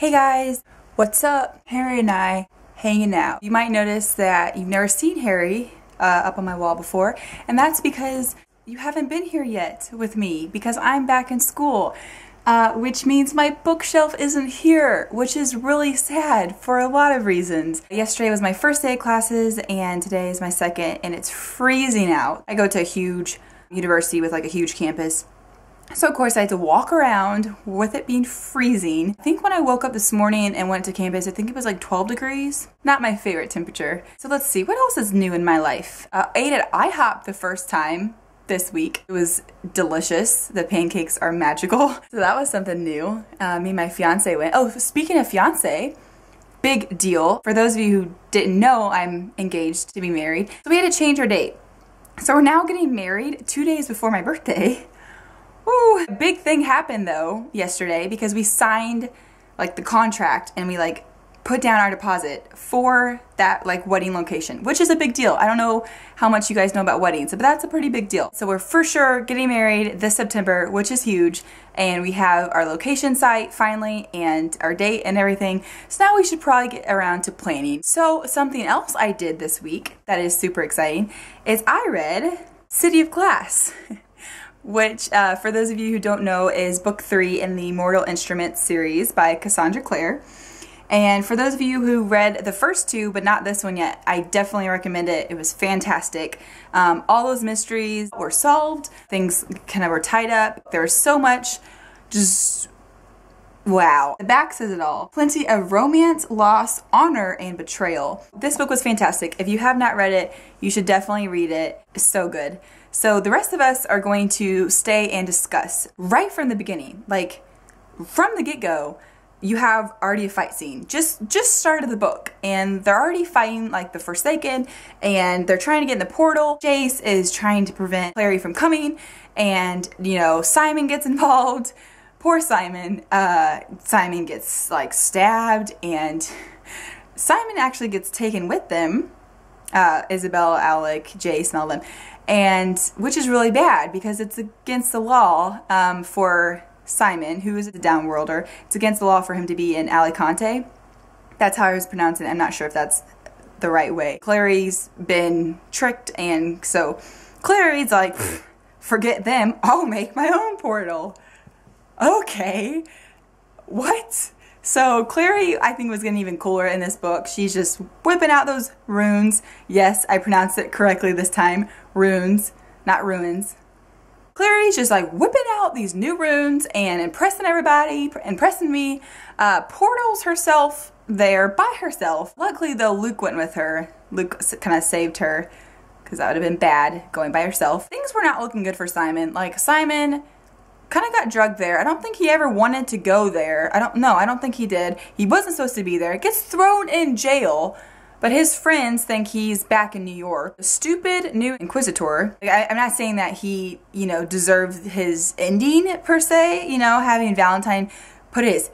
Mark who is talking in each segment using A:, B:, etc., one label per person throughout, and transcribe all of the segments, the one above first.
A: Hey guys, what's up? Harry and I hanging out. You might notice that you've never seen Harry up on my wall before, and that's because you haven't been here yet with me because I'm back in school, which means my bookshelf isn't here, which is really sad for a lot of reasons. Yesterday was my first day of classes and today is my second, and it's freezing out. I go to a huge university with like a huge campus. So of course I had to walk around with it being freezing. I think when I woke up this morning and went to campus, I think it was like 12 degrees. Not my favorite temperature. So let's see, what else is new in my life? Ate at IHOP the first time this week. It was delicious. The pancakes are magical. So that was something new. Me and my fiance went. Oh, speaking of fiance, big deal. For those of you who didn't know, I'm engaged to be married. So we had to change our date. So we're now getting married 2 days before my birthday. Woo! A big thing happened though yesterday because we signed like the contract and we like put down our deposit for that like wedding location, which is a big deal. I don't know how much you guys know about weddings, but that's a pretty big deal. So we're for sure getting married this September, which is huge, and we have our location site finally and our date and everything. So now we should probably get around to planning. So something else I did this week that is super exciting is I read City of Glass. Which, for those of you who don't know, is book 3 in the Mortal Instruments series by Cassandra Clare. And for those of you who read the first 2, but not this one yet, I definitely recommend it. It was fantastic. All those mysteries were solved. Things kind of were tied up. There was so much just wow. The back says it all. Plenty of romance, loss, honor, and betrayal. This book was fantastic. If you have not read it, you should definitely read it. It's so good. So the rest of us are going to stay and discuss right from the beginning. Like from the get-go, you have already a fight scene. Just started the book and they're already fighting like the Forsaken and they're trying to get in the portal. Jace is trying to prevent Clary from coming and, you know, Simon gets involved. Poor Simon. Simon gets like stabbed and Simon actually gets taken with them. Isabel, Alec, Jace, and all them. And which is really bad because it's against the law for Simon, who is a downworlder. It's against the law for him to be in Alicante. That's how I was pronouncing it. I'm not sure if that's the right way. Clary's been tricked, and so Clary's like, forget them, I'll make my own portal. Okay, what? So Clary, I think, was getting even cooler in this book. She's just whipping out those runes. Yes, I pronounced it correctly this time. Runes, not ruins. Clary's just like whipping out these new runes and impressing everybody, impressing me. Portals herself there by herself. Luckily though, Luke went with her. Luke kind of saved her because that would have been bad going by herself. Things were not looking good for Simon. Like Simon kind of got drugged there. I don't think he ever wanted to go there. I don't think he did. He wasn't supposed to be there. Gets thrown in jail, but his friends think he's back in New York. The stupid new Inquisitor. Like, I'm not saying that he, you know, deserved his ending per se, you know, having Valentine put his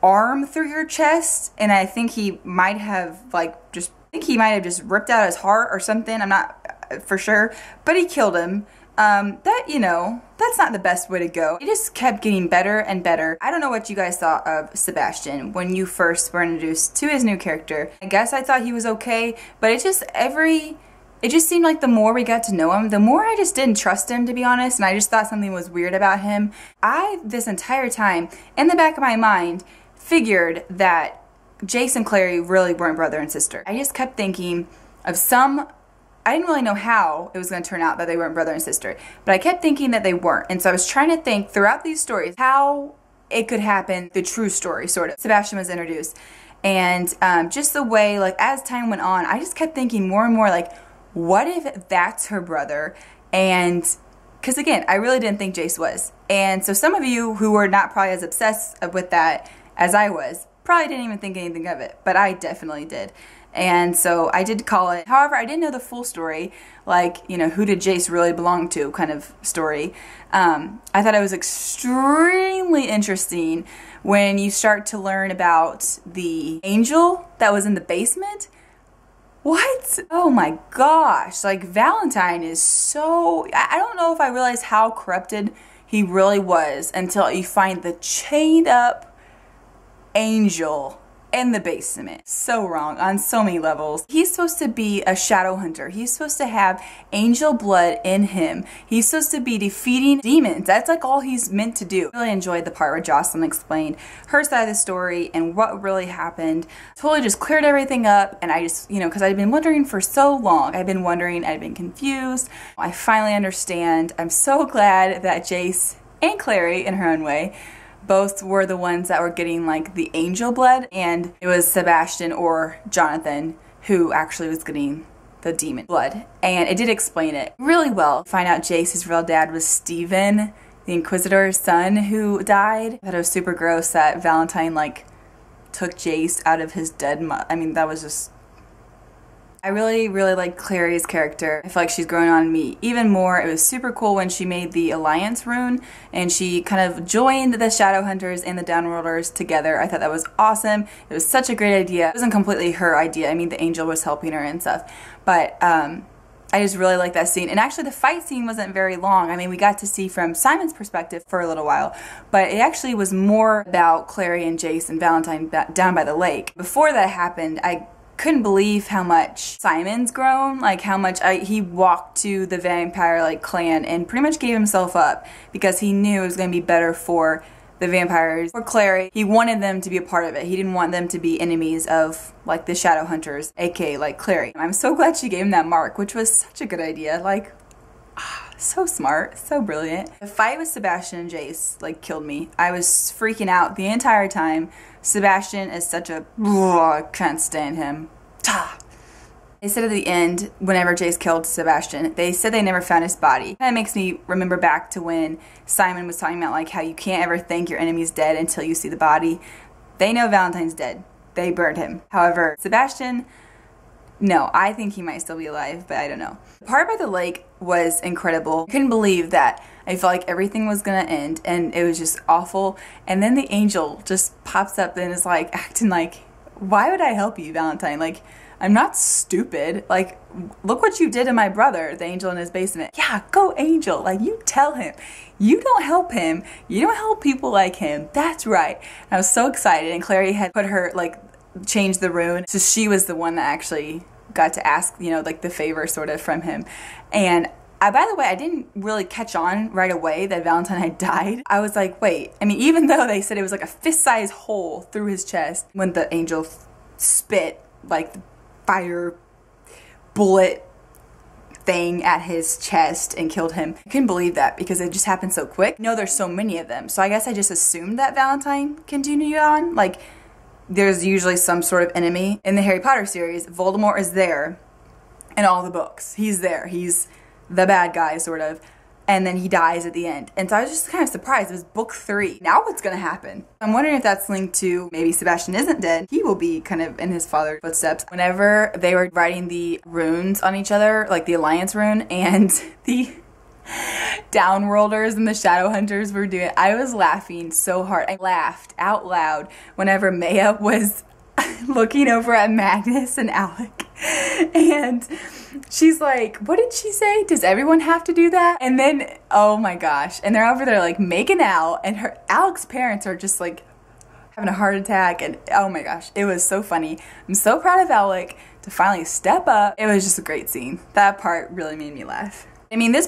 A: arm through your chest, and I think he might have just ripped out his heart or something. I'm not for sure, but he killed him. That, you know, that's not the best way to go. It just kept getting better and better. I don't know what you guys thought of Sebastian when you first were introduced to his new character. I guess I thought he was okay, but it just seemed like the more we got to know him, the more I just didn't trust him, to be honest, and I just thought something was weird about him. This entire time, in the back of my mind, figured that Jace and Clary really weren't brother and sister. I just kept thinking of I didn't really know how it was going to turn out that they weren't brother and sister, but I kept thinking that they weren't. And so I was trying to think throughout these stories how it could happen, the true story, sort of. Sebastian was introduced. And just the way, like, as time went on, I just kept thinking more and more, like, what if that's her brother? And, because again, I really didn't think Jace was. And so some of you who were not probably as obsessed with that as I was, probably didn't even think anything of it, but I definitely did. And so I did call it. However, I didn't know the full story, like, you know, who did Jace really belong to kind of story. I thought it was extremely interesting when you start to learn about the angel that was in the basement. What? Oh my gosh, like Valentine is so, I don't know if I realized how corrupted he really was until you find the chained up angel in the basement. So wrong on so many levels. He's supposed to be a shadow hunter. He's supposed to have angel blood in him. He's supposed to be defeating demons. That's like all he's meant to do. I really enjoyed the part where Jocelyn explained her side of the story and what really happened. Totally just cleared everything up, and I just, you know, because I'd been wondering for so long. I'd been wondering, I'd been confused. I finally understand. I'm so glad that Jace and Clary, in her own way, both were the ones that were getting like the angel blood, and it was Sebastian or Jonathan who actually was getting the demon blood. And it did explain it really well. Find out Jace's real dad was Stephen, the Inquisitor's son who died. I thought it was super gross that Valentine like took Jace out of his dead I mean, that was just... I really like Clary's character. I feel like she's growing on me even more. It was super cool when she made the Alliance rune and she kind of joined the Shadowhunters and the Downworlders together. I thought that was awesome. It was such a great idea. It wasn't completely her idea. I mean, the angel was helping her and stuff. But I just really like that scene. And actually the fight scene wasn't very long. I mean, we got to see from Simon's perspective for a little while, but it actually was more about Clary and Jace and Valentine down by the lake. Before that happened, I couldn't believe how much Simon's grown, like how much he walked to the vampire like clan and pretty much gave himself up because he knew it was going to be better for the vampires. For Clary, he wanted them to be a part of it. He didn't want them to be enemies of like the Shadowhunters, aka like Clary. I'm so glad she gave him that mark, which was such a good idea. Like, so smart, so brilliant. The fight with Sebastian and Jace like killed me. I was freaking out the entire time. Sebastian is such a... I can't stand him. They said at the end, whenever Jace killed Sebastian, they said they never found his body. That makes me remember back to when Simon was talking about like how you can't ever think your enemy's dead until you see the body. They know Valentine's dead. They burned him. However, Sebastian... No, I think he might still be alive, but I don't know. The part by the lake was incredible. I couldn't believe that. I felt like everything was gonna end, and it was just awful. And then the angel just pops up and is like acting like, why would I help you, Valentine? Like, I'm not stupid. Like, look what you did to my brother, the angel in his basement. Yeah, go angel. Like, you tell him. You don't help him. You don't help people like him. That's right. And I was so excited, and Clary had put her, like, changed the rune, so she was the one that actually got to ask, you know, like the favor sort of from him. And by the way, I didn't really catch on right away that Valentine had died. I was like, wait, I mean, even though they said it was like a fist-sized hole through his chest when the angel spit like the fire bullet thing at his chest and killed him. I couldn't believe that because it just happened so quick. No, there's so many of them, so I guess I just assumed that Valentine continued on. Like, there's usually some sort of enemy. In the Harry Potter series, Voldemort is there in all the books. He's there. He's the bad guy, sort of. And then he dies at the end. And so I was just kind of surprised. It was book 3. Now what's going to happen? I'm wondering if that's linked to maybe Sebastian isn't dead. He will be kind of in his father's footsteps. Whenever they were writing the runes on each other, like the Alliance rune and the Downworlders and the Shadowhunters were doing it, I was laughing so hard. I laughed out loud whenever Maya was looking over at Magnus and Alec, and she's like, what did she say? Does everyone have to do that? And then, oh my gosh, and they're over there like making out, and Alec's parents are just like having a heart attack, and oh my gosh, it was so funny. I'm so proud of Alec to finally step up. It was just a great scene. That part really made me laugh. I mean, this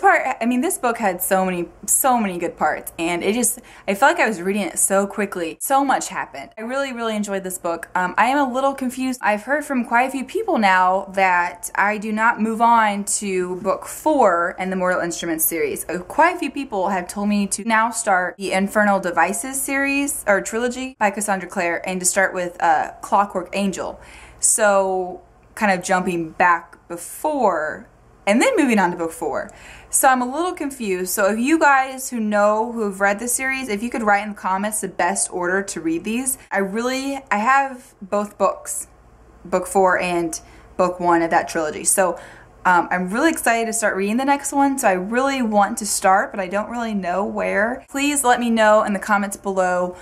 A: book had so many good parts, and I felt like I was reading it so quickly. So much happened. I really enjoyed this book. I am a little confused. I've heard from quite a few people now that I do not move on to book 4 in the Mortal Instruments series. Quite a few people have told me to now start the Infernal Devices series, or trilogy, by Cassandra Clare, and to start with Clockwork Angel. So, kind of jumping back before and then moving on to book 4. So I'm a little confused. So if you guys who have read the series, if you could write in the comments the best order to read these. I have both books, book 4 and book 1 of that trilogy. So I'm really excited to start reading the next one. So I really want to start, but I don't really know where. Please let me know in the comments below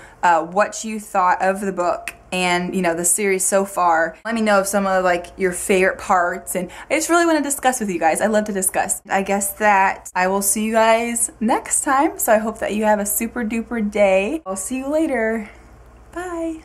A: what you thought of the book and, you know, the series so far. Let me know of some of like your favorite parts, and I just really want to discuss with you guys. I love to discuss. I guess that I will see you guys next time, so I hope that you have a super duper day. I'll see you later. Bye.